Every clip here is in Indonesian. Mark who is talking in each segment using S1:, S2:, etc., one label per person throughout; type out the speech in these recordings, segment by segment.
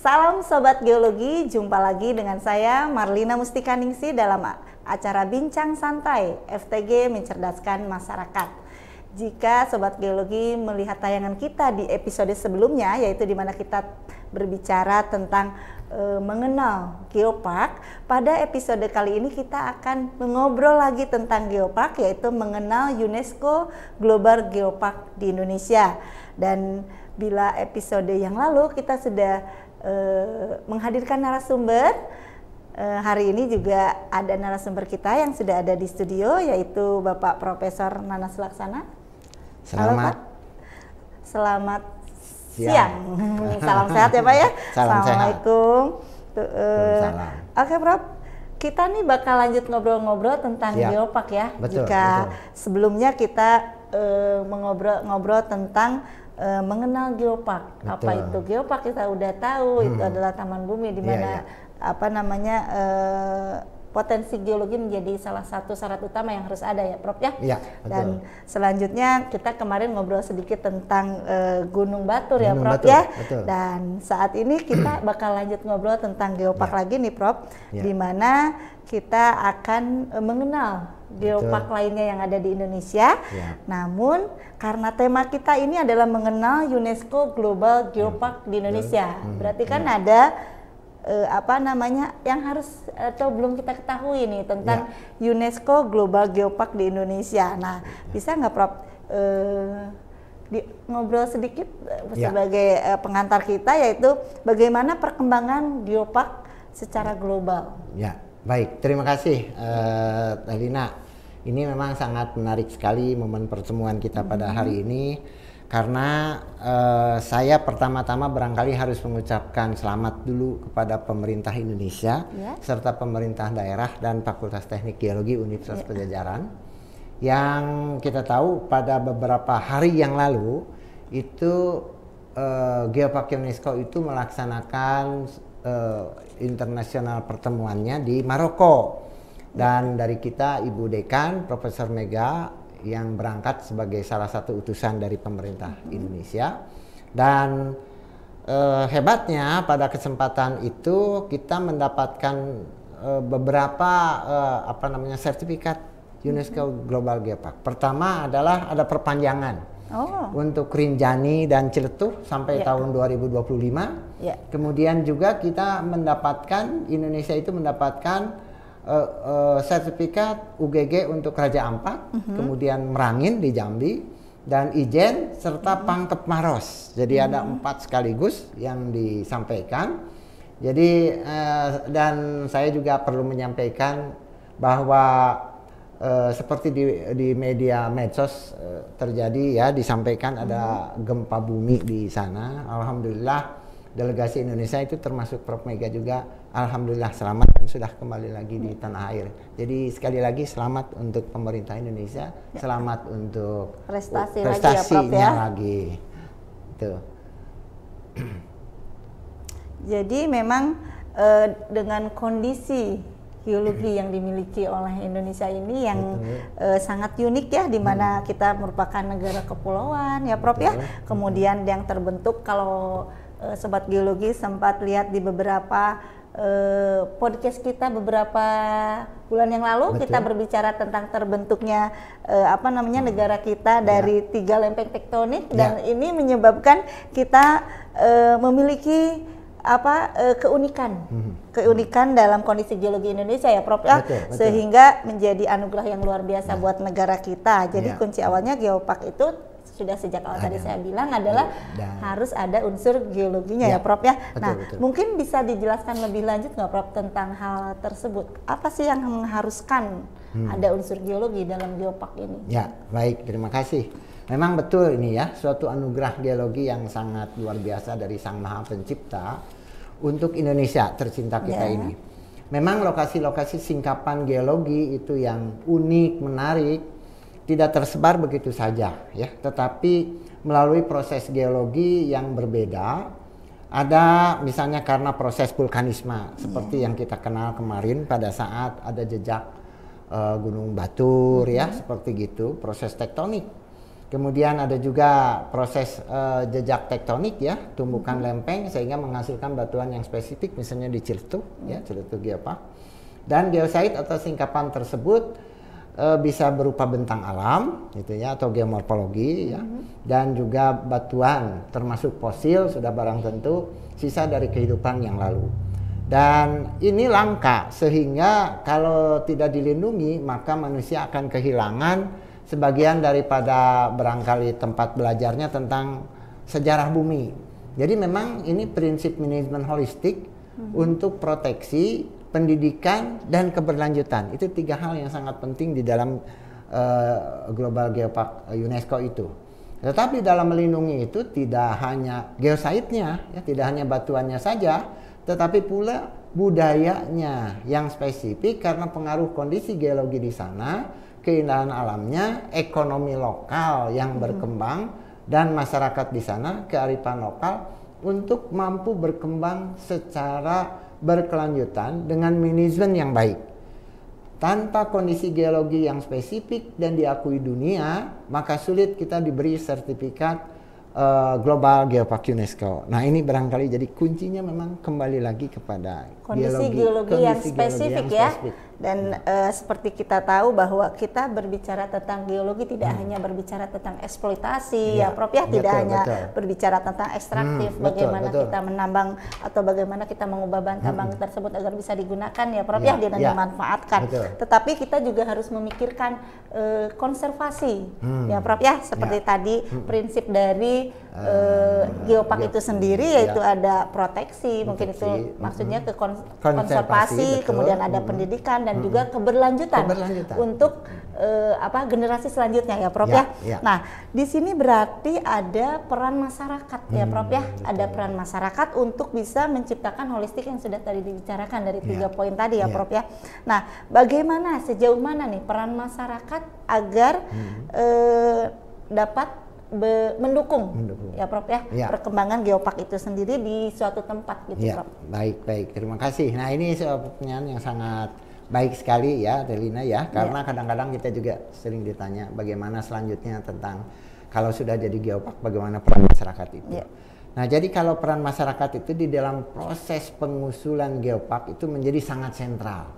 S1: Salam Sobat Geologi, jumpa lagi dengan saya Marlina Mustikaningsi dalam acara Bincang Santai FTG Mencerdaskan Masyarakat. Jika Sobat Geologi melihat tayangan kita di episode sebelumnya, yaitu di mana kita berbicara tentang mengenal geopark, pada episode kali ini kita akan mengobrol lagi tentang geopark, yaitu mengenal UNESCO Global Geopark di Indonesia. Dan bila episode yang lalu kita sudah menghadirkan narasumber, hari ini juga ada narasumber kita yang sudah ada di studio, yaitu Bapak Profesor Nanas Laksana.
S2: Selamat.
S1: Halo, Pak. Selamat siang. Salam sehat ya Pak ya. Assalamualaikum.
S2: Salam.
S1: Oke Prof, kita nih bakal lanjut ngobrol-ngobrol tentang geopark ya.
S2: Betul,
S1: Jika sebelumnya kita ngobrol tentang mengenal geopark.
S2: Betul.
S1: Apa itu geopark kita udah tahu, itu adalah taman bumi di mana potensi geologi menjadi salah satu syarat utama yang harus ada ya Prof ya.
S2: Iya, betul.
S1: Dan selanjutnya kita kemarin ngobrol sedikit tentang Gunung Batur ya Prof
S2: Batur,
S1: ya.
S2: betul.
S1: Dan saat ini kita bakal lanjut ngobrol tentang geopark lagi nih Prof, di mana kita akan mengenal geopark lainnya yang ada di Indonesia. Namun karena tema kita ini adalah mengenal UNESCO Global Geopark di Indonesia, berarti kan ada yang harus atau belum kita ketahui nih tentang UNESCO Global Geopark di Indonesia. Nah, bisa nggak Prof ngobrol sedikit sebagai pengantar kita, yaitu bagaimana perkembangan geopark secara global?
S2: Ya, baik. Terima kasih, Lina. Ini memang sangat menarik sekali momen pertemuan kita pada hari ini, karena saya pertama-tama barangkali harus mengucapkan selamat dulu kepada pemerintah Indonesia serta pemerintah daerah dan Fakultas Teknik Geologi Universitas Padjadjaran, yang kita tahu pada beberapa hari yang lalu itu Geopark UNESCO itu melaksanakan internasional pertemuannya di Maroko. Dan dari kita Ibu Dekan, Profesor Mega, yang berangkat sebagai salah satu utusan dari pemerintah Indonesia. Dan hebatnya pada kesempatan itu kita mendapatkan beberapa sertifikat UNESCO Global Geopark. Pertama adalah ada perpanjangan untuk Rinjani dan Ciletuh sampai tahun 2025. Kemudian juga kita mendapatkan, Indonesia itu mendapatkan sertifikat UGG untuk Raja Ampat, kemudian Merangin di Jambi, dan Ijen serta Pangkep Maros. Jadi ada 4 sekaligus yang disampaikan. Jadi dan saya juga perlu menyampaikan bahwa seperti di media medsos terjadi disampaikan ada gempa bumi di sana. Alhamdulillah delegasi Indonesia itu termasuk Prof Mega juga, alhamdulillah selamat dan sudah kembali lagi di tanah air. Jadi sekali lagi selamat untuk pemerintah Indonesia, selamat untuk prestasinya lagi. Tuh. Jadi memang dengan kondisi geologi yang dimiliki oleh Indonesia ini yang sangat unik ya, di mana kita merupakan negara kepulauan ya Prof ya. Kemudian yang terbentuk, kalau Sobat Geologi sempat lihat di beberapa podcast kita beberapa bulan yang lalu, kita berbicara tentang terbentuknya negara kita dari 3 lempeng tektonik, dan ini menyebabkan kita memiliki keunikan dalam kondisi geologi Indonesia ya Prof ya, sehingga menjadi anugerah yang luar biasa buat negara kita. Jadi kunci awalnya geopark itu sudah sejak awal tadi saya bilang adalah harus ada unsur geologinya ya Prof ya. Mungkin bisa dijelaskan lebih lanjut nggak Prof tentang hal tersebut? Apa sih yang mengharuskan ada unsur geologi dalam geopark ini? Ya, baik, terima kasih. Memang betul ini ya, suatu anugerah geologi yang sangat luar biasa dari Sang Maha Pencipta untuk Indonesia tercinta kita ini. Memang lokasi-lokasi singkapan geologi itu yang unik, menarik, tidak tersebar begitu saja ya, tetapi melalui proses geologi yang berbeda. Ada misalnya karena proses vulkanisme seperti yang kita kenal kemarin pada saat ada jejak Gunung Batur ya, seperti gitu, proses tektonik. Kemudian ada juga proses jejak tektonik ya, tumbukan lempeng sehingga menghasilkan batuan yang spesifik, misalnya di Ciletuh ya, Ciletuh Geopark. Dan geosite atau singkapan tersebut bisa berupa bentang alam gitu ya, atau geomorfologi ya, dan juga batuan termasuk fosil sudah barang tentu sisa dari kehidupan yang lalu. Dan ini langka sehingga kalau tidak dilindungi maka manusia akan kehilangan sebagian daripada barangkali tempat belajarnya tentang sejarah bumi. Jadi memang ini prinsip manajemen holistik untuk proteksi, pendidikan, dan keberlanjutan. Itu 3 hal yang sangat penting di dalam Global Geopark UNESCO itu. Tetapi dalam melindungi itu tidak hanya geosite-nya, ya, tidak hanya batuannya saja, tetapi pula budayanya yang spesifik karena pengaruh kondisi geologi di sana, keindahan alamnya, ekonomi lokal yang berkembang, dan masyarakat di sana, kearifan lokal untuk mampu berkembang secara berkelanjutan dengan manajemen yang baik. Tanpa kondisi geologi yang spesifik dan diakui dunia, maka sulit kita diberi sertifikat Global Geopark UNESCO. Nah ini barangkali jadi kuncinya memang kembali lagi kepada
S1: kondisi geologi yang spesifik ya. Dan seperti kita tahu bahwa kita berbicara tentang geologi tidak hanya berbicara tentang eksploitasi ya Prof ya, tidak hanya berbicara tentang ekstraktif, bagaimana kita menambang atau bagaimana kita mengubah bahan tambang tersebut agar bisa digunakan ya Prof ya, dan dimanfaatkan. Tetapi kita juga harus memikirkan konservasi ya Prof ya, seperti tadi prinsip dari geopark itu sendiri yaitu ada proteksi, mungkin itu maksudnya ke konservasi, kemudian ada pendidikan dan juga keberlanjutan untuk generasi selanjutnya ya Prof ya. Nah, di sini berarti ada peran masyarakat ya Prof ya. Ada peran masyarakat untuk bisa menciptakan holistik yang sudah tadi dibicarakan dari 3 poin tadi ya Prof ya. Nah, bagaimana sejauh mana nih peran masyarakat agar dapat mendukung ya Prof ya, perkembangan geopark itu sendiri di suatu tempat gitu Prof.
S2: Baik, terima kasih. Nah ini pertanyaan yang sangat baik sekali ya Delina ya, karena kadang-kadang kita juga sering ditanya bagaimana selanjutnya tentang kalau sudah jadi geopark bagaimana peran masyarakat itu. Nah jadi kalau peran masyarakat itu di dalam proses pengusulan geopark itu menjadi sangat sentral.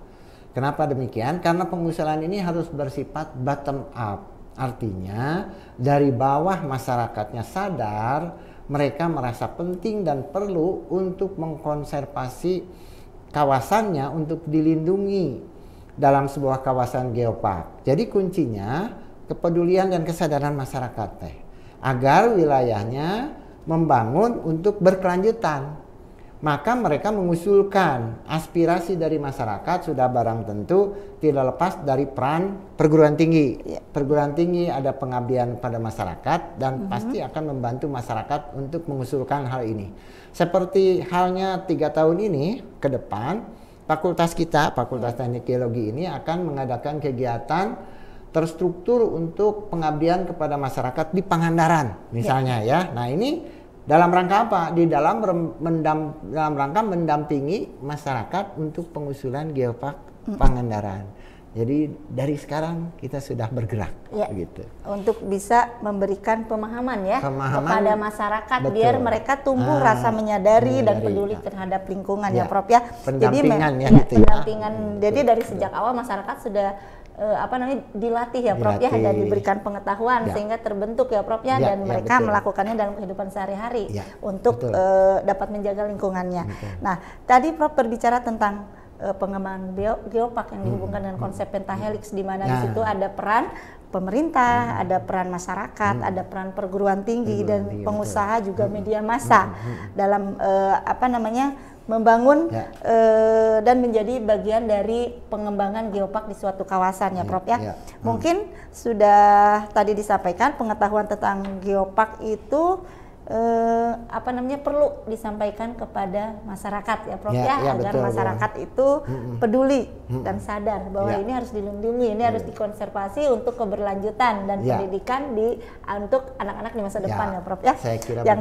S2: Kenapa demikian? Karena pengusulan ini harus bersifat bottom up. Artinya dari bawah masyarakatnya sadar, mereka merasa penting dan perlu untuk mengkonservasi kawasannya untuk dilindungi dalam sebuah kawasan geopark. Jadi kuncinya kepedulian dan kesadaran masyarakat agar wilayahnya membangun untuk berkelanjutan. Maka mereka mengusulkan aspirasi dari masyarakat sudah barang tentu tidak lepas dari peran perguruan tinggi. Perguruan tinggi ada pengabdian pada masyarakat dan pasti akan membantu masyarakat untuk mengusulkan hal ini. Seperti halnya 3 tahun ini ke depan, fakultas kita, Fakultas Teknik Geologi ini akan mengadakan kegiatan terstruktur untuk pengabdian kepada masyarakat di Pangandaran misalnya ya. Nah ini dalam rangka apa? Di dalam rangka mendampingi masyarakat untuk pengusulan geopark Pangandaran. Jadi dari sekarang kita sudah bergerak, gitu.
S1: Untuk bisa memberikan pemahaman ya kepada masyarakat, biar mereka tumbuh rasa menyadari dan peduli terhadap lingkungan ya Prof ya.
S2: Pendampingan
S1: pendampingan. Jadi dari sejak awal masyarakat sudah dilatih ya Prof ya, dan diberikan pengetahuan sehingga terbentuk ya Prof ya, dan mereka melakukannya dalam kehidupan sehari-hari untuk dapat menjaga lingkungannya. Nah, tadi Prof berbicara tentang pengembangan geopark yang dihubungkan dengan konsep pentahelix, di mana di situ ada peran pemerintah, ada peran masyarakat, ada peran perguruan tinggi dan pengusaha juga media massa dalam membangun dan menjadi bagian dari pengembangan geopark di suatu kawasan ya Prof ya. Mungkin sudah tadi disampaikan pengetahuan tentang geopark itu perlu disampaikan kepada masyarakat ya Prof ya, agar masyarakat itu peduli dan sadar bahwa ini harus dilindungi, ini harus dikonservasi untuk keberlanjutan dan pendidikan untuk anak-anak di masa depan ya Prof ya, yang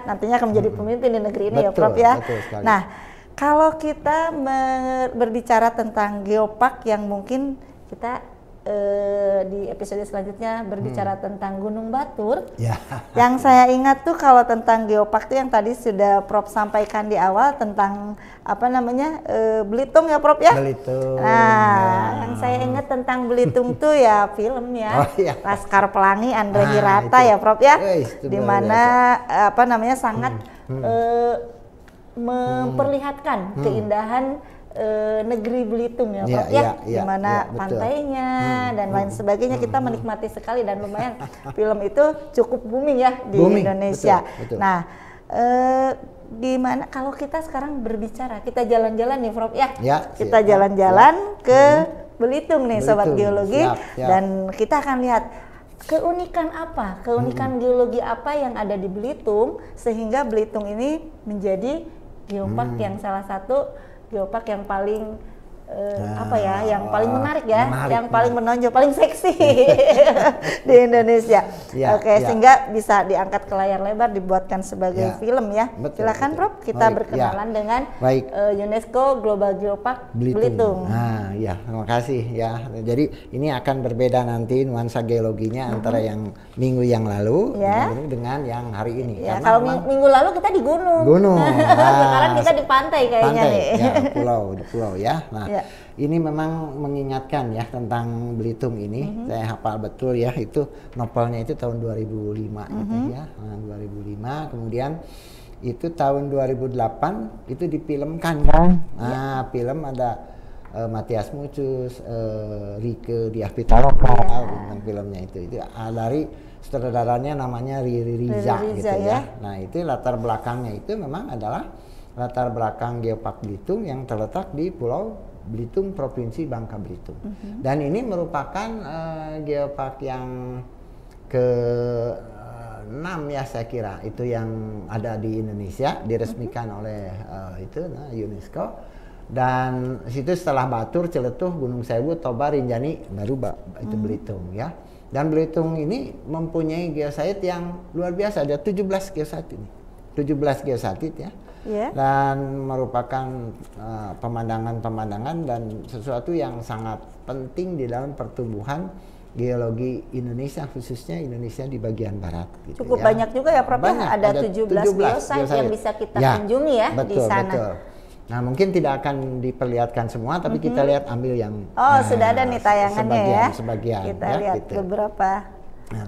S1: nantinya akan menjadi pemimpin di negeri ini ya Prof ya. Nah, kalau kita berbicara tentang geopark yang mungkin kita di episode selanjutnya berbicara tentang Gunung Batur.
S2: Ya.
S1: Yang saya ingat tuh kalau tentang geopark tuh yang tadi sudah Prof sampaikan di awal tentang apa namanya Belitung ya Prof ya.
S2: Belitung.
S1: Nah, yang saya ingat tentang Belitung tuh ya film ya,
S2: Oh, iya.
S1: Laskar Pelangi Andre
S2: itu.
S1: Hirata ya Prof ya,
S2: Itu
S1: di
S2: luar
S1: mana apa namanya sangat memperlihatkan keindahan negeri Belitung ya Prof ya, di mana pantainya dan lain sebagainya kita menikmati sekali dan lumayan film itu cukup booming ya di Indonesia.
S2: Betul.
S1: Nah, gimana kalau kita sekarang berbicara, kita jalan-jalan nih Prof ya, kita jalan-jalan ke Belitung nih Sobat Geologi, dan kita akan lihat keunikan apa, geologi apa yang ada di Belitung sehingga Belitung ini menjadi geopark yang salah satu geopark yang paling yang paling menarik ya, yang paling menonjol, paling seksi di Indonesia. Sehingga bisa diangkat ke layar lebar, dibuatkan sebagai film ya. Silakan Prof, kita berkenalan dengan UNESCO Global Geopark Belitung.
S2: Nah, ya, terima kasih ya. Jadi ini akan berbeda nanti nuansa geologinya antara yang minggu yang lalu dengan yang hari ini.
S1: Ya, kalau minggu lalu kita di gunung. Sekarang kita di pantai kayaknya nih.
S2: Ya, di pulau ya. Nah, ini memang mengingatkan ya tentang Belitung ini. Saya hafal betul ya, itu novelnya itu tahun 2005 gitu ya. Nah, 2005 kemudian itu tahun 2008 itu difilmkan kan. Nah, film ada Matias Mucus, Rieke Diah Pitaloka tentang filmnya itu dari sutradaranya namanya Riri Riza gitu ya. Nah, itu latar belakangnya itu memang adalah latar belakang Geopark Belitung yang terletak di Pulau Belitung, Provinsi Bangka Belitung. Dan ini merupakan geopark yang ke-6 ya saya kira, itu yang ada di Indonesia, diresmikan oleh UNESCO. Dan situ setelah Batur, Celetuh, Gunung Sewu, Toba, Rinjani, baru itu Belitung ya. Dan Belitung ini mempunyai geosit yang luar biasa, ada 17 geosit ini. 17 geosit ya. Dan merupakan pemandangan-pemandangan dan sesuatu yang sangat penting di dalam pertumbuhan geologi Indonesia, khususnya Indonesia di bagian barat. Gitu
S1: cukup banyak juga ya Prof, ada 17 geosit yang bisa kita kunjungi ya di sana.
S2: Betul. Nah, mungkin tidak akan diperlihatkan semua, tapi kita lihat ambil yang
S1: sudah ada nih tayangannya
S2: sebagian,
S1: kita lihat gitu. Beberapa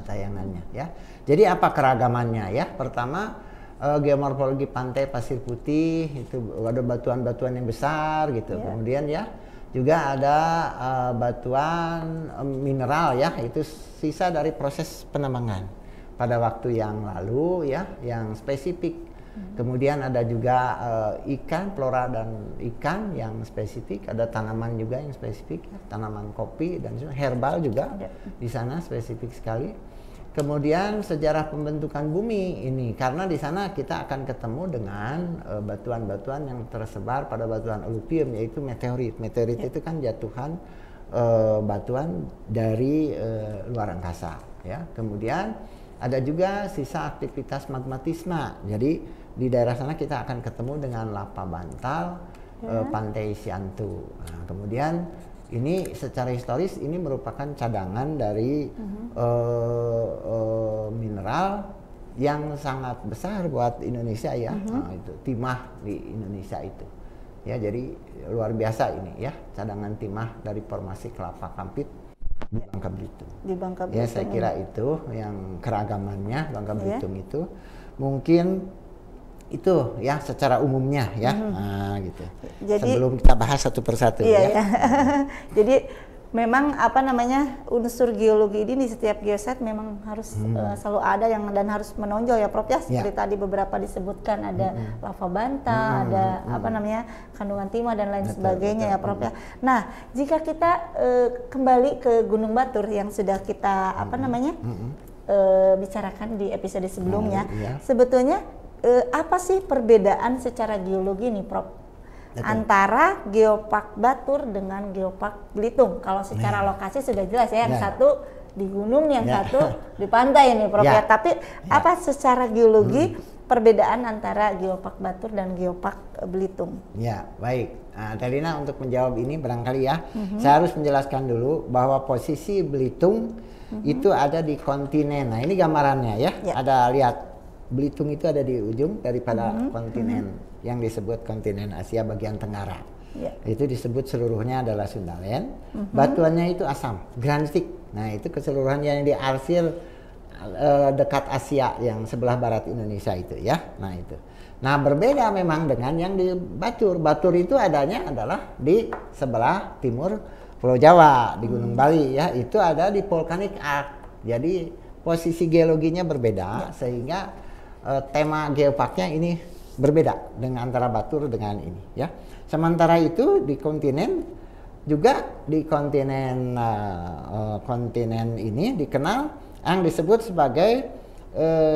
S2: tayangannya ya. Jadi apa keragamannya ya? Pertama, geomorfologi pantai pasir putih, itu ada batuan-batuan yang besar gitu. Kemudian ya juga ada batuan mineral ya, itu sisa dari proses penambangan pada waktu yang lalu ya, yang spesifik. Kemudian ada juga ikan, flora dan ikan yang spesifik, ada tanaman juga yang spesifik, tanaman kopi dan herbal juga di sana spesifik sekali. Kemudian sejarah pembentukan bumi ini, karena di sana kita akan ketemu dengan batuan-batuan yang tersebar pada batuan aluvium, yaitu meteorit. Meteorit itu kan jatuhan batuan dari luar angkasa ya. Kemudian ada juga sisa aktivitas magmatisma. Jadi di daerah sana kita akan ketemu dengan lava bantal, pantai Siantu. Nah, kemudian ini secara historis ini merupakan cadangan dari mineral yang sangat besar buat Indonesia ya. Nah, itu timah di Indonesia itu. Ya, jadi luar biasa ini ya, cadangan timah dari formasi kelapa kampit di Bangka Belitung.
S1: Di Bangka Belitung.
S2: Ya, saya kira itu yang keragamannya Bangka Belitung itu. Mungkin itu ya secara umumnya ya. Nah, gitu. Jadi, sebelum kita bahas satu persatu ya.
S1: Jadi memang apa namanya unsur geologi ini di setiap geoset memang harus selalu ada yang dan harus menonjol ya Prof ya, seperti tadi beberapa disebutkan ada lava banta, ada apa namanya kandungan timah dan lain sebagainya ya Prof ya. Nah, jika kita kembali ke Gunung Batur yang sudah kita apa namanya bicarakan di episode sebelumnya, sebetulnya apa sih perbedaan secara geologi nih Prof? Antara Geopark Batur dengan Geopark Belitung. Kalau secara lokasi sudah jelas ya, yang satu di gunung, yang satu di pantai ini Prof ya. Tapi apa secara geologi perbedaan antara geopark Batur dan geopark Belitung.
S2: Ya, baik. Nah, Telina untuk menjawab ini barangkali ya, saya harus menjelaskan dulu bahwa posisi Belitung itu ada di kontinen. Nah, ini gambarannya ya. Ada lihat Belitung itu ada di ujung daripada kontinen yang disebut kontinen Asia bagian Tenggara. Itu disebut seluruhnya adalah Sundaland. Batuannya itu asam, granitik. Nah, itu keseluruhannya yang diarsir dekat Asia yang sebelah barat Indonesia itu ya. Nah, itu. Nah, berbeda memang dengan yang di Batur. Batur itu adanya adalah di sebelah timur Pulau Jawa, di Gunung Bali ya. Itu ada di volcanic arc. Jadi posisi geologinya berbeda sehingga tema geoparknya ini berbeda dengan antara Batur dengan ini ya. Sementara itu di kontinen juga di kontinen ini dikenal yang disebut sebagai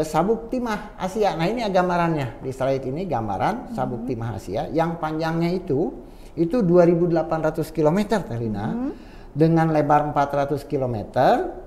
S2: sabuk timah Asia. Nah, ini gambarannya di slide ini, gambaran sabuk timah Asia yang panjangnya itu 2.800 km Telina, dengan lebar 400 km,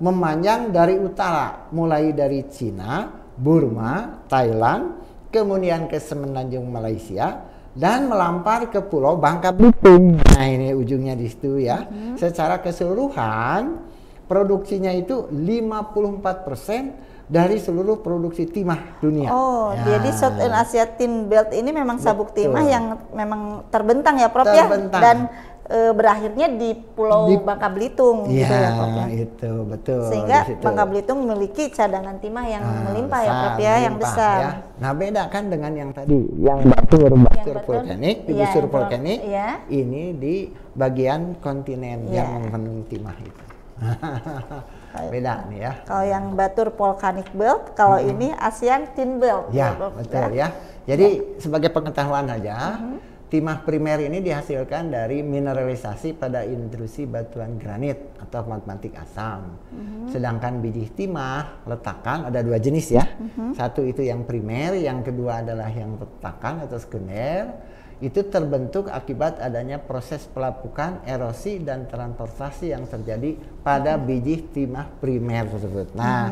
S2: memanjang dari utara mulai dari Cina, Burma, Thailand, kemudian ke semenanjung Malaysia dan melampar ke Pulau Bangka Belitung. Nah, ini ujungnya di situ ya. Secara keseluruhan produksinya itu 54% dari seluruh produksi timah dunia.
S1: Oh, jadi South Asia Tin Belt ini memang sabuk timah yang memang terbentang ya, Prof ya, dan berakhirnya di Pulau Bangka Belitung gitu ya, Prof ya.
S2: Itu betul.
S1: Sehingga Bangka Belitung memiliki cadangan timah yang melimpah ya, Prof ya, yang besar. Ya.
S2: Nah, beda kan dengan yang tadi, yang Batur vulkanik, di busur vulkanik, ini di bagian kontinen yang mengandung timah itu. Beda nih ya.
S1: Kalau yang Batur Volcanic Belt, kalau ini ASEAN Tin Belt.
S2: Ya, betul ya. Jadi sebagai pengetahuan aja, timah primer ini dihasilkan dari mineralisasi pada intrusi batuan granit atau magmatik asam. Sedangkan biji timah letakan ada dua jenis ya. Satu itu yang primer, yang kedua adalah yang letakan atau sekunder. Itu terbentuk akibat adanya proses pelapukan, erosi, dan transportasi yang terjadi pada biji timah primer tersebut. Nah,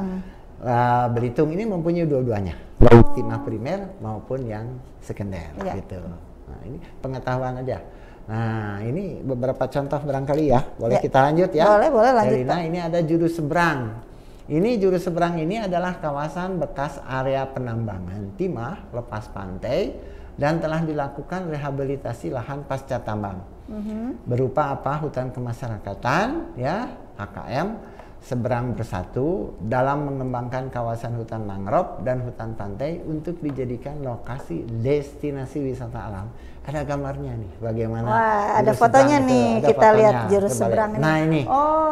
S2: Belitung ini mempunyai dua-duanya, baik timah primer maupun yang sekunder gitu. Nah, ini pengetahuan aja. Nah, ini beberapa contoh barangkali ya. Boleh kita lanjut ya?
S1: Boleh lanjut.
S2: Nah, ini ada juru seberang. Ini juru seberang ini adalah kawasan bekas area penambangan timah lepas pantai dan telah dilakukan rehabilitasi lahan pasca tambang berupa apa, hutan kemasyarakatan ya, HKM, seberang bersatu dalam mengembangkan kawasan hutan mangrove dan hutan pantai untuk dijadikan lokasi destinasi wisata alam. Ada gambarnya nih bagaimana.
S1: Wah, ada fotonya nih, kita lihat juru seberang ini.
S2: Nah, ini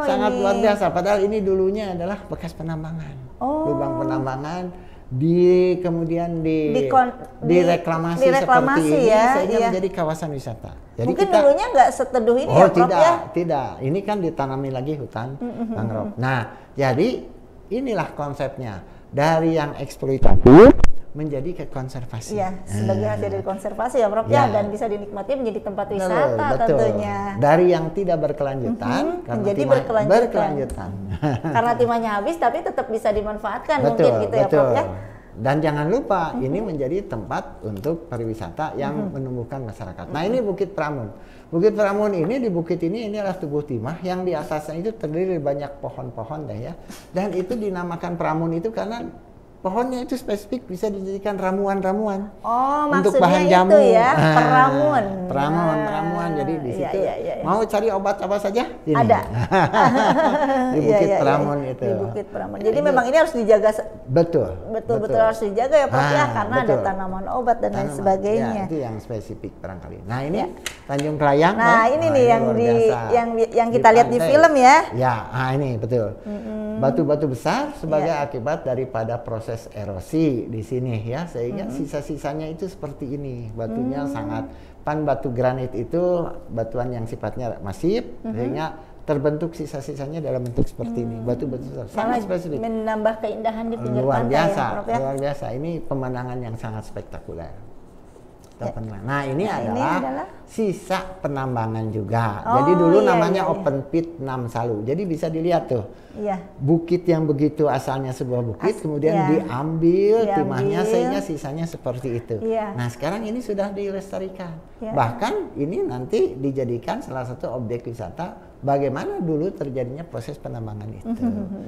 S2: sangat luar biasa, padahal ini dulunya adalah bekas penambangan, lubang penambangan. Kemudian direklamasi seperti ini sehingga menjadi kawasan wisata. Jadi
S1: mungkin dulunya nggak seteduh ini ya, Prof ya?
S2: Tidak. Ini kan ditanami lagi hutan mangrove. Nah, jadi inilah konsepnya, dari yang eksploitatif menjadi ke konservasi.
S1: Iya, sebagai hasil dari konservasi ya, Prof ya, dan bisa dinikmati menjadi tempat wisata tentunya.
S2: Dari yang tidak berkelanjutan menjadi berkelanjutan.
S1: Karena timahnya habis tapi tetap bisa dimanfaatkan mungkin gitu ya, Prof ya.
S2: Dan jangan lupa ini menjadi tempat untuk pariwisata yang menumbuhkan masyarakat. Nah, ini Bukit Pramun. Bukit Pramun ini, di bukit ini adalah tubuh timah yang di atasnya itu terdiri banyak pohon-pohon deh ya. Dan itu dinamakan Pramun itu karena pohonnya itu spesifik bisa dijadikan ramuan-ramuan.
S1: Oh,
S2: untuk
S1: maksudnya
S2: bahan jamu.
S1: Itu ya, peramun.
S2: Ramuan. Jadi di situ mau cari obat apa saja? Ini.
S1: Ada.
S2: Di Bukit Pramun itu.
S1: Di Bukit Pramun. Jadi memang ini harus dijaga. Betul harus dijaga ya, Prof ya, karena ada tanaman obat dan lain sebagainya.
S2: Ya, itu yang spesifik barangkali. Nah, ini Tanjung Krayang.
S1: Nah, ini nih yang kita lihat di film ya.
S2: Ya, ini betul. Batu-batu besar sebagai akibat daripada proses erosi di sini ya, sehingga sisa-sisanya itu seperti ini. Batunya sangat batu granit itu batuan yang sifatnya masif, sehingga terbentuk sisa-sisanya dalam bentuk seperti ini. Batu-batu sangat spesifik.
S1: Menambah keindahan di pinggir
S2: luar
S1: pantai
S2: biasa,
S1: ya, Prof ya.
S2: Luar biasa. Ini pemandangan yang sangat spektakuler. Nah ini adalah sisa penambangan juga. Jadi
S1: Oh,
S2: dulu
S1: iya,
S2: namanya
S1: iya, iya.
S2: open pit Namsalu. Jadi bisa dilihat tuh.
S1: Iya.
S2: Bukit yang begitu asalnya sebuah bukit, kemudian
S1: iya.
S2: diambil timahnya
S1: Diambil.
S2: sehingga sisanya seperti itu.
S1: Iya.
S2: Nah sekarang ini sudah dilestarikan.
S1: Iya.
S2: Bahkan ini nanti dijadikan salah satu objek wisata. Bagaimana dulu terjadinya proses penambangan itu.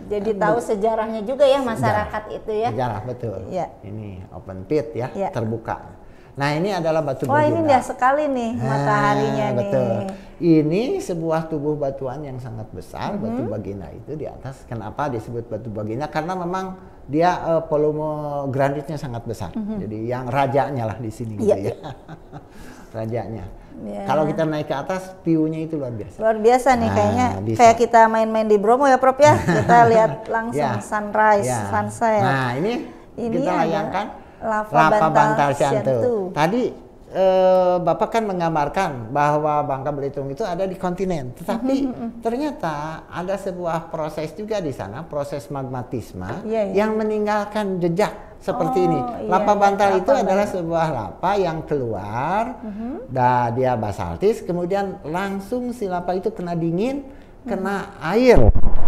S1: Jadi tahu sejarahnya juga ya masyarakat itu ya.
S2: Sejarah betul.
S1: Iya.
S2: Ini open pit ya,
S1: Iya.
S2: terbuka. Nah ini adalah batu
S1: Wah, ini
S2: baginda.
S1: indah sekali nih mataharinya nih.
S2: Betul. Ini sebuah tubuh batuan yang sangat besar, batu baginda itu di atas. Kenapa disebut batu baginda? Karena memang dia volume granitnya sangat besar. Jadi yang rajanya lah di sini gitu ya. Rajanya.
S1: Ya.
S2: Kalau kita naik ke atas, view-nya itu luar biasa.
S1: Luar biasa nih kayaknya
S2: bisa.
S1: kayak kita main-main di Bromo ya Prof ya. Kita lihat langsung sunrise, sunset.
S2: Nah ini kita
S1: ada
S2: layangkan
S1: lava bantal
S2: Siantu.
S1: Siantu.
S2: Tadi Bapak kan menggambarkan bahwa Bangka Belitung itu ada di kontinen, tetapi ternyata ada sebuah proses juga di sana, proses magmatisme yang meninggalkan jejak seperti ini. Lapa bantal itu adalah sebuah lapa yang keluar, dan dia basaltis, kemudian langsung si lapa itu kena dingin, kena air.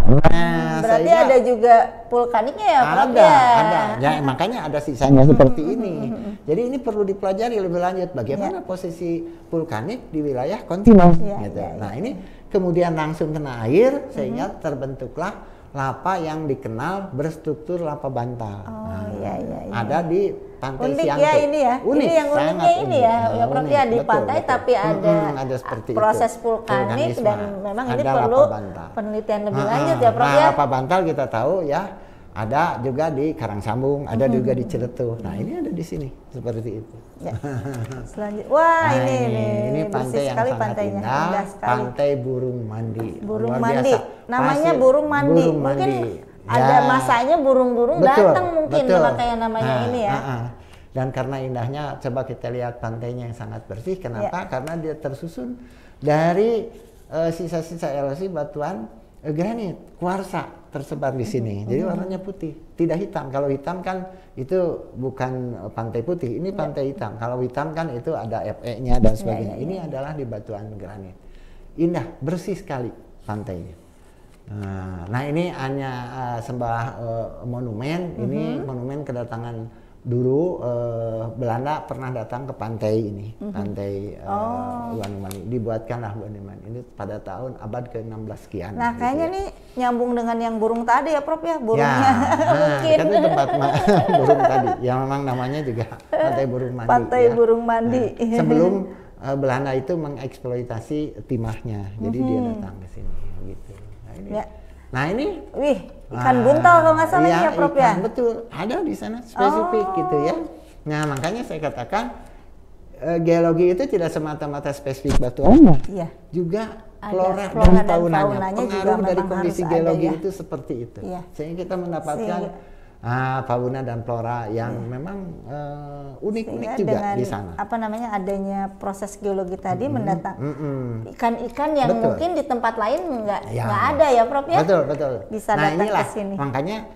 S2: Nah,
S1: berarti ada juga vulkaniknya ya, Prof?
S2: Ada. Ya, makanya ada sisanya seperti ini. Jadi ini perlu dipelajari lebih lanjut bagaimana posisi vulkanik di wilayah kontinen. Gitu. Nah, ini kemudian langsung kena air sehingga terbentuklah lapa yang dikenal berstruktur lapa bantal. Ada di Pantai
S1: unik
S2: Siantu.
S1: Ya ini ya.
S2: Unik,
S1: ini yang uniknya ini ya, ya Prof ya di
S2: betul,
S1: pantai
S2: betul.
S1: tapi ada proses
S2: itu.
S1: vulkanik dan memang ini
S2: Ada
S1: perlu
S2: lapa bantal.
S1: penelitian lebih lanjut ya Prof
S2: nah,
S1: ya.
S2: lapa bantal kita tahu ya ada juga di Karangsambung, ada juga di Ciletuh. Nah ini ada di sini seperti itu.
S1: Ya. Selanjutnya, wah
S2: Nah,
S1: ini
S2: pantai yang
S1: sekali
S2: sangat
S1: pantainya,
S2: indah,
S1: sekali.
S2: Pantai Burung Mandi.
S1: Burung
S2: Luar
S1: Mandi,
S2: biasa.
S1: namanya
S2: Pasir,
S1: Burung Mandi.
S2: Burung
S1: Mungkin
S2: Mandi.
S1: ada masanya burung-burung datang mungkin makanya namanya ini ya.
S2: Dan karena indahnya, coba kita lihat pantainya yang sangat bersih. Kenapa? Karena dia tersusun dari sisa-sisa erosi batuan granit, kuarsa tersebar di sini. Jadi warnanya putih, tidak hitam. Kalau hitam kan itu bukan pantai putih, ini pantai hitam. Kalau hitam kan itu ada FE-nya dan sebagainya. Ini adalah di batuan granit. Indah, bersih sekali pantainya. Nah ini hanya sebuah monumen. Ini monumen kedatangan dulu Belanda pernah datang ke pantai ini, pantai Wanumani, dibuatkanlah Wanumani ini pada tahun abad ke-16 sekian.
S1: Nah
S2: gitu
S1: kayaknya
S2: ya.
S1: nih nyambung dengan yang burung tadi ya Prof ya, burungnya mungkin.
S2: Kan itu tempat burung tadi, yang memang namanya juga Pantai Burung Mandi.
S1: Pantai Burung Mandi.
S2: Nah, sebelum Belanda itu mengeksploitasi timahnya, jadi dia datang ke sini, gitu. Nah ini. Nah ini,
S1: wih, ikan buntal kalau nggak salah ya Prof ya.
S2: Betul, ada di sana spesifik gitu ya. Nah makanya saya katakan geologi itu tidak semata-mata spesifik batuan, juga flora dan faunanya. Pengaruh dari kondisi geologi itu seperti itu. Sehingga kita mendapatkan fauna dan flora yang memang unik-unik juga di sana.
S1: Apa namanya adanya proses geologi tadi mendatang ikan-ikan yang mungkin di tempat lain nggak ada ya Prof ya.
S2: Betul.
S1: Bisa
S2: nah
S1: datang
S2: inilah
S1: ke sini.
S2: makanya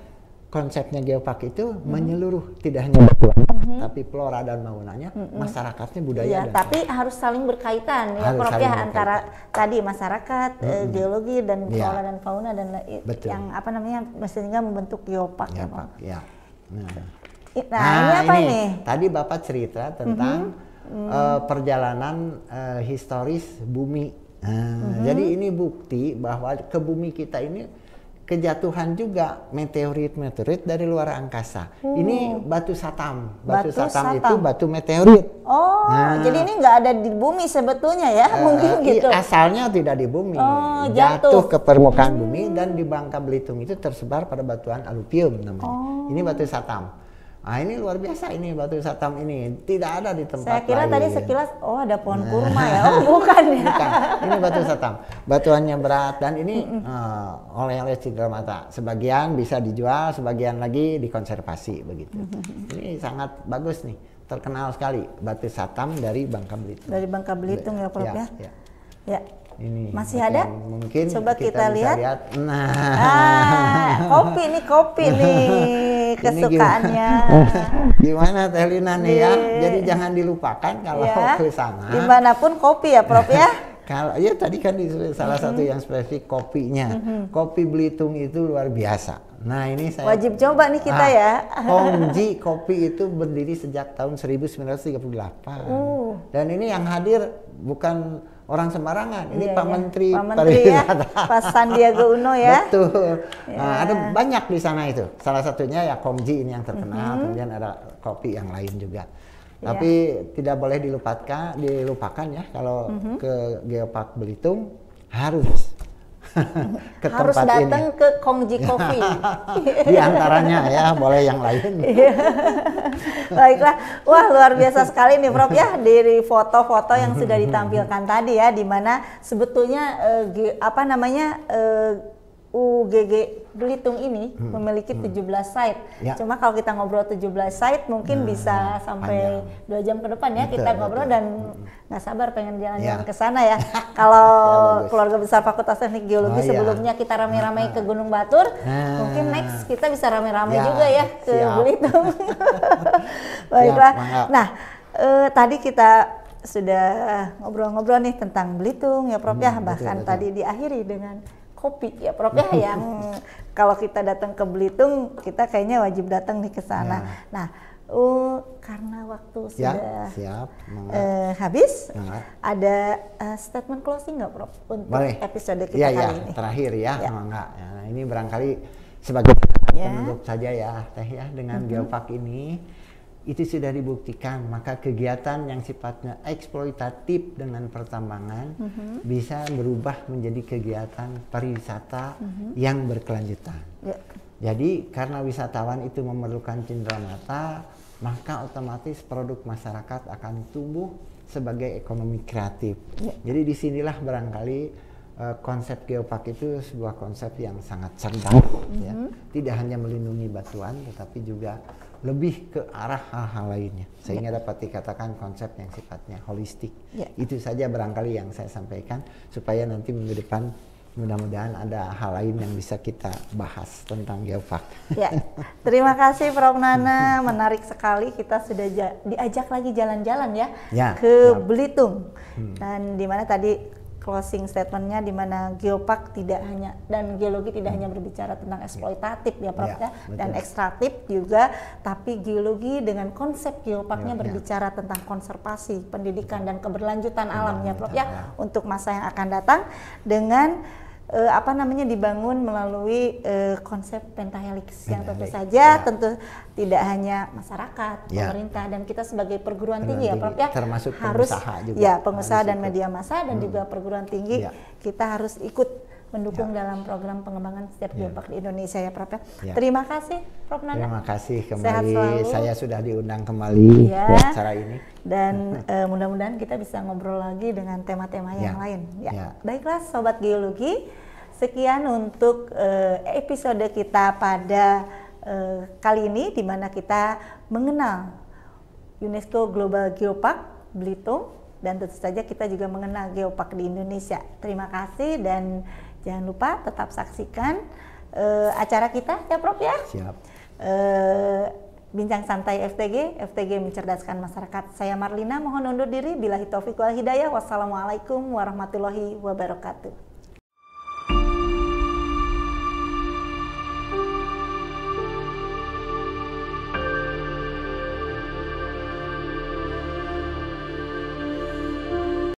S2: konsepnya geopark itu menyeluruh, tidak hanya batuan, tapi flora dan faunanya, masyarakatnya, budaya.
S1: Tapi harus saling berkaitan ya Prof ya, antara tadi masyarakat, geologi dan flora dan fauna dan yang apa namanya mestinya membentuk geopark.
S2: Ya.
S1: Nah, ini apa ini?
S2: Tadi Bapak cerita tentang perjalanan historis bumi. Jadi ini bukti bahwa ke bumi kita ini kejatuhan juga meteorit dari luar angkasa. Ini batu satam. Batu satam itu batu meteorit.
S1: Jadi ini nggak ada di bumi sebetulnya ya, mungkin gitu.
S2: Asalnya tidak di bumi, jatuh ke permukaan bumi dan di Bangka Belitung itu tersebar pada batuan aluvium namanya. Ini batu satam. Nah ini luar biasa ini batu satam ini, tidak ada di tempat lain.
S1: Saya kira tadi sekilas, ada pohon kurma ya, bukan ya?
S2: Bukan, ini batu satam. Batuannya berat dan ini oleh Cindramata. Sebagian bisa dijual, sebagian lagi dikonservasi begitu. Ini sangat bagus nih, terkenal sekali batu satam dari Bangka Belitung.
S1: Dari Bangka Belitung ya Prof ya? Ya.
S2: Ini
S1: masih ada?
S2: Mungkin
S1: coba kita lihat.
S2: Nah,
S1: kopi nih kesukaannya.
S2: Gimana Teh Lina nih ya? Jadi jangan dilupakan kalau ke sana.
S1: Dimanapun kopi ya Prof ya.
S2: Kalau ya tadi kan salah satu yang spesifik kopinya. Kopi Belitung itu luar biasa. Nah ini saya
S1: wajib coba nih kita ya.
S2: Kongji Kopi itu berdiri sejak tahun 1938. Dan ini yang hadir bukan orang sembarangan. Ini Pak Menteri Pariwisata.
S1: Ya, Pak Sandiaga Uno ya.
S2: Betul. Nah, ada banyak di sana itu. Salah satunya ya Kongji ini yang terkenal. Kemudian ada kopi yang lain juga. Tapi tidak boleh dilupakan ya kalau ke Geopark Belitung harus ke
S1: harus
S2: tempat
S1: datang
S2: ini.
S1: ke Kongji Coffee.
S2: Di antaranya ya, boleh yang lain.
S1: Baiklah, wah luar biasa sekali nih Prof ya dari foto-foto yang sudah ditampilkan tadi ya, di mana sebetulnya UGG Belitung ini memiliki 17 site. Cuma kalau kita ngobrol 17 site mungkin bisa sampai 2 jam ke depan ya. Kita ngobrol dan nggak sabar pengen jalan-jalan ke sana ya. Kalau keluarga besar Fakultas Teknik Geologi sebelumnya kita rame-rame ke Gunung Batur, mungkin next kita bisa rame-rame juga ya ke Belitung. Baiklah. Nah, tadi kita sudah ngobrol-ngobrol nih tentang Belitung ya Prof ya, bahkan tadi diakhiri dengan kopi ya Prof ya, yang kalau kita datang ke Belitung kita kayaknya wajib datang nih ke sana. Nah, karena waktu sudah habis, ada statement closing nggak Prof untuk episode kita kali ini?
S2: Terakhir ya, enggak. Nah, ini barangkali sebagai penutup saja ya Teh ya, dengan Geopark ini itu sudah dibuktikan, maka kegiatan yang sifatnya eksploitatif dengan pertambangan bisa berubah menjadi kegiatan pariwisata yang berkelanjutan. Jadi karena wisatawan itu memerlukan cindera mata, maka otomatis produk masyarakat akan tumbuh sebagai ekonomi kreatif. Jadi disinilah barangkali konsep Geopark itu sebuah konsep yang sangat cerdas, ya. Tidak hanya melindungi batuan, tetapi juga lebih ke arah hal-hal lainnya, sehingga dapat dikatakan konsep yang sifatnya holistik. Itu saja barangkali yang saya sampaikan, supaya nanti minggu depan mudah-mudahan ada hal lain yang bisa kita bahas tentang Geopark.
S1: Ya, terima kasih Prof Nana, menarik sekali. Kita sudah diajak lagi jalan-jalan ya ke Belitung, dan dimana tadi closing statementnya di mana Geopark tidak hanya dan geologi tidak hanya berbicara tentang eksploitatif ya Prof ya, dan ekstraktif juga, tapi geologi dengan konsep Geoparknya berbicara tentang konservasi, pendidikan dan keberlanjutan alam ya Prof ya, untuk masa yang akan datang dengan dibangun melalui konsep pentahelix yang tentu saja tentu tidak hanya masyarakat, pemerintah dan kita sebagai perguruan tinggi ya Prof ya,
S2: termasuk
S1: harus
S2: pengusaha juga.
S1: Ya, pengusaha dan media massa dan juga perguruan tinggi kita harus ikut mendukung dalam program pengembangan setiap Geopark di Indonesia ya Prof ya. Terima kasih Prof Nana.
S2: Terima kasih kembali, saya sudah diundang kembali ke acara ini.
S1: Dan mudah-mudahan kita bisa ngobrol lagi dengan tema-tema yang lain. Baiklah Sobat Geologi, sekian untuk episode kita pada kali ini, di mana kita mengenal UNESCO Global Geopark Belitung, dan tentu saja kita juga mengenal Geopark di Indonesia. Terima kasih dan jangan lupa tetap saksikan acara kita ya Prof ya.
S2: Siap.
S1: Bincang Santai FTG mencerdaskan masyarakat. Saya Marlina mohon undur diri. Billahi taufiq wal hidayah. Wassalamualaikum warahmatullahi wabarakatuh.